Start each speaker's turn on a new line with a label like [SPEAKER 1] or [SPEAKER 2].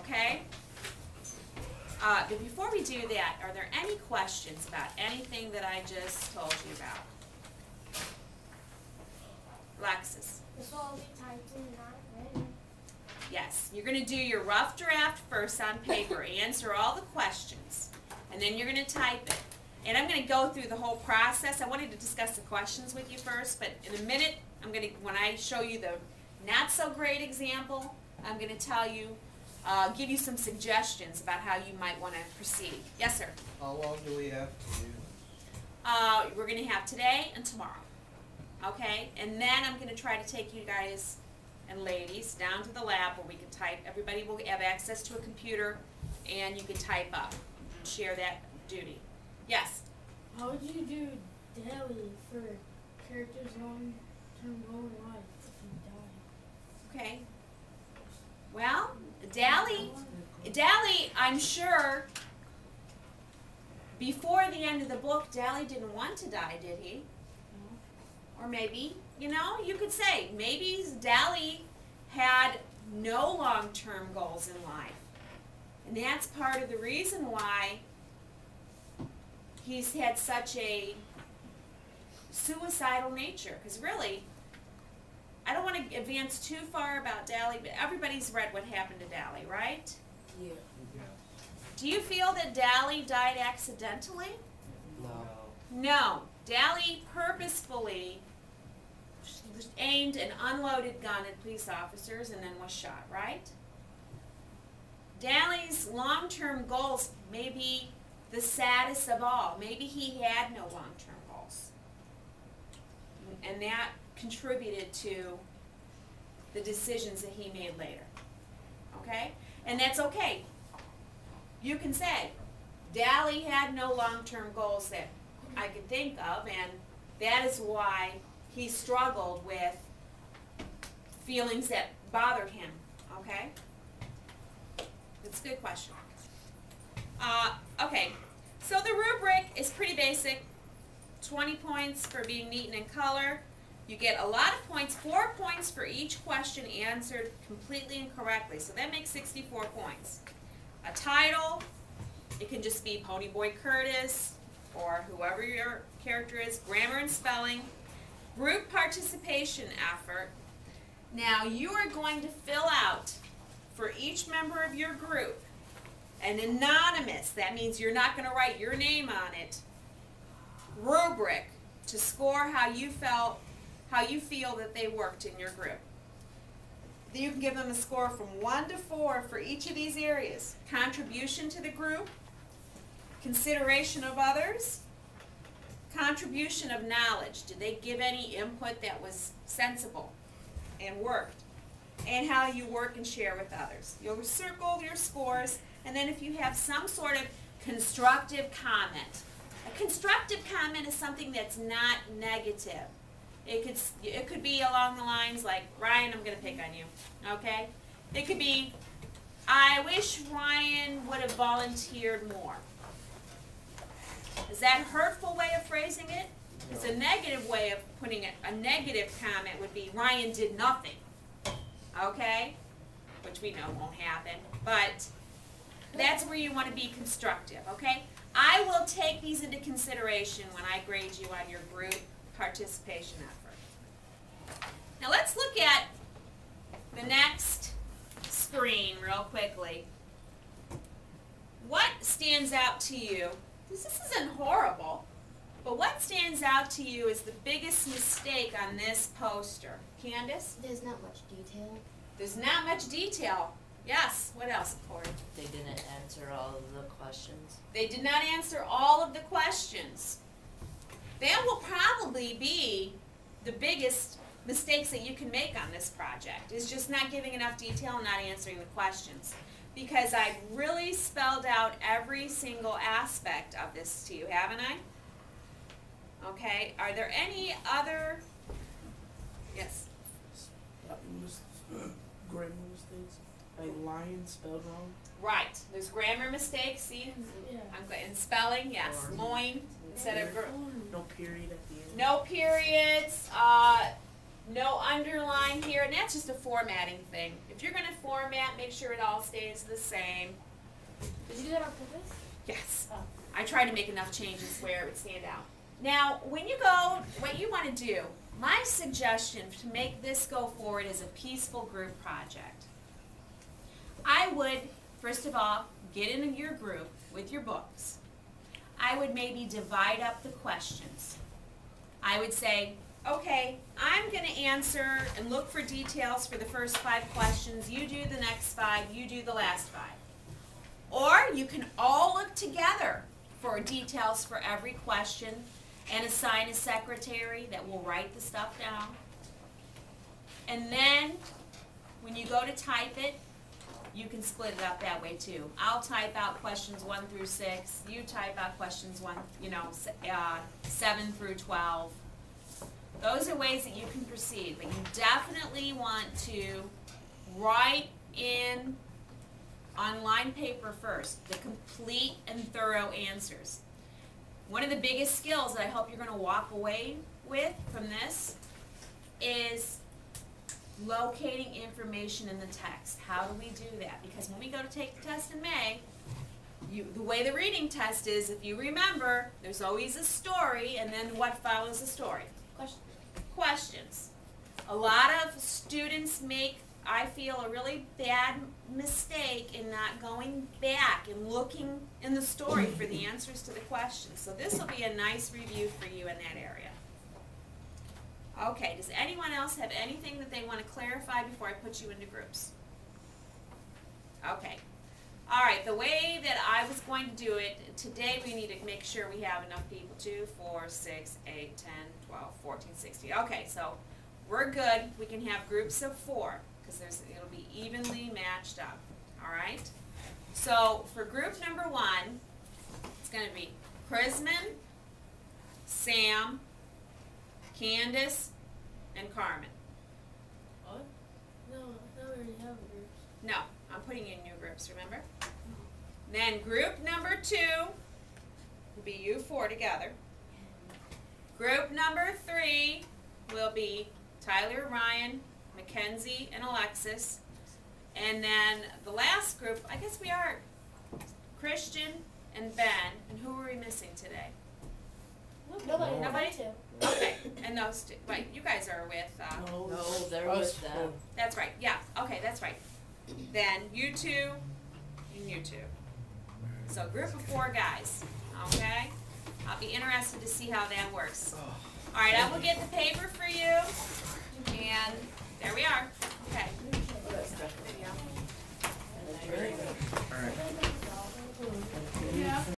[SPEAKER 1] Okay? But before we do that, are there any questions about anything that I just told you about? Alexis.
[SPEAKER 2] This will all be typed in, not written.
[SPEAKER 1] Yes, you're going to do your rough draft first on paper, answer all the questions, and then you're going to type it. And I'm going to go through the whole process. I wanted to discuss the questions with you first, but in a minute, when I show you the not so great example, I'm going to tell you, give you some suggestions about how you might want to proceed. Yes, sir?
[SPEAKER 3] How long do we have to do this?
[SPEAKER 1] We're going to have today and tomorrow. Okay? And then I'm going to try to take you guys and ladies down to the lab where we can type. Everybody will have access to a computer and you can type up and share that duty. Yes?
[SPEAKER 2] How would you do daily for characters long-term goal in life if you die?
[SPEAKER 1] Okay. Well, Dally, I'm sure before the end of the book, Dally didn't want to die, did he? Or maybe, you know, you could say, maybe Dally had no long-term goals in life. And that's part of the reason why he's had such a suicidal nature. Because really, I don't want to advance too far about Dally, but everybody's read what happened to Dally, right?
[SPEAKER 4] Yeah.
[SPEAKER 1] Do you feel that Dally died accidentally?
[SPEAKER 4] No.
[SPEAKER 1] No. Dally purposefully aimed an unloaded gun at police officers and then was shot, right? Dally's long-term goals may be the saddest of all. Maybe he had no long-term goals. And that contributed to the decisions that he made later. Okay? And that's okay. You can say, Dally had no long-term goals that I could think of, and that is why he struggled with feelings that bothered him. Okay? That's a good question. Okay, so the rubric is pretty basic. 20 points for being neat and in color. You get a lot of points, 4 points for each question answered completely and correctly. So that makes 64 points. A title, it can just be Ponyboy Curtis or whoever your character is. Grammar and spelling. Group participation effort. Now you are going to fill out for each member of your group an anonymous, that means you're not going to write your name on it, rubric to score how you feel that they worked in your group. You can give them a score from 1 to 4 for each of these areas. Contribution to the group, consideration of others, contribution of knowledge. Did they give any input that was sensible and worked? And how you work and share with others. You'll circle your scores, and then if you have some sort of constructive comment. A constructive comment is something that's not negative. It could be along the lines like, Ryan, I'm going to pick on you, okay? It could be, I wish Ryan would have volunteered more. Is that a hurtful way of phrasing it? It's a negative way of putting it. A negative comment would be, Ryan did nothing, okay? Which we know won't happen, but that's where you want to be constructive, okay? I will take these into consideration when I grade you on your group participation effort. Now let's look at the next screen real quickly. What stands out to you? This isn't horrible, but what stands out to you is the biggest mistake on this poster? Candace?
[SPEAKER 4] There's not much detail.
[SPEAKER 1] There's not much detail. Yes, what else, Corey?
[SPEAKER 4] They didn't answer all of the questions.
[SPEAKER 1] They did not answer all of the questions. That will probably be the biggest mistakes that you can make on this project, is just not giving enough detail and not answering the questions. Because I've really spelled out every single aspect of this to you, haven't I? Okay, are there any other? Yes?
[SPEAKER 5] Grammar mistakes, like lion spelled wrong.
[SPEAKER 1] Right, there's grammar mistakes, see?
[SPEAKER 2] Yeah.
[SPEAKER 1] And spelling, yes, loin instead of
[SPEAKER 5] No period at the end.
[SPEAKER 1] no periods. No underline here, and that's just a formatting thing. If you're going to format, make sure it all stays the same.
[SPEAKER 2] Did you do that on purpose?
[SPEAKER 1] Yes.
[SPEAKER 2] Oh.
[SPEAKER 1] I tried to make enough changes where it would stand out. Now, when you go, what you want to do, my suggestion to make this go forward is a peaceful group project. I would, first of all, get in your group with your books. I would maybe divide up the questions. I would say, okay, I'm going to answer and look for details for the first 5 questions. You do the next 5, you do the last 5. Or you can all look together for details for every question and assign a secretary that will write the stuff down. And then when you go to type it, you can split it up that way too. I'll type out questions 1 through 6. You type out questions 7 through 12. Those are ways that you can proceed, but you definitely want to write in on line paper first the complete and thorough answers. One of the biggest skills that I hope you're going to walk away with from this is locating information in the text. How do we do that? Because when we go to take the test in May, the way the reading test is, if you remember, there's always a story, and then what follows the story? Questions. A lot of students make, I feel, a really bad mistake in not going back and looking in the story for the answers to the questions. So this will be a nice review for you in that area. Okay, does anyone else have anything that they want to clarify before I put you into groups? Okay. All right, the way that I was going to do it, today we need to make sure we have enough people. 2, 4, 6, 8, 10, 12, 14, 16. Okay, so we're good. We can have groups of 4 because it'll be evenly matched up. All right? So for group number 1, it's going to be Chrisman, Sam, Candace, and Carmen.
[SPEAKER 2] What? No, I thought we already have a group.
[SPEAKER 1] No, I'm putting you in new groups, remember? Then group number 2 will be you 4 together. Group number 3 will be Tyler, Ryan, Mackenzie, and Alexis. And then the last group, I guess we are Christian and Ben. And who are we missing today?
[SPEAKER 2] Nobody.
[SPEAKER 1] Nobody? Okay, and those two, right, you guys are with,
[SPEAKER 5] No,
[SPEAKER 4] No, they're
[SPEAKER 5] us
[SPEAKER 4] with them.
[SPEAKER 5] four.
[SPEAKER 1] that's right, yeah, okay, that's right. Then you 2 and you 2. So group of 4 guys, okay? I'll be interested to see how that works. All right, I will get the paper for you, and there we are. Okay.
[SPEAKER 4] Oh, that's definitely.
[SPEAKER 1] There you go.
[SPEAKER 4] And then you're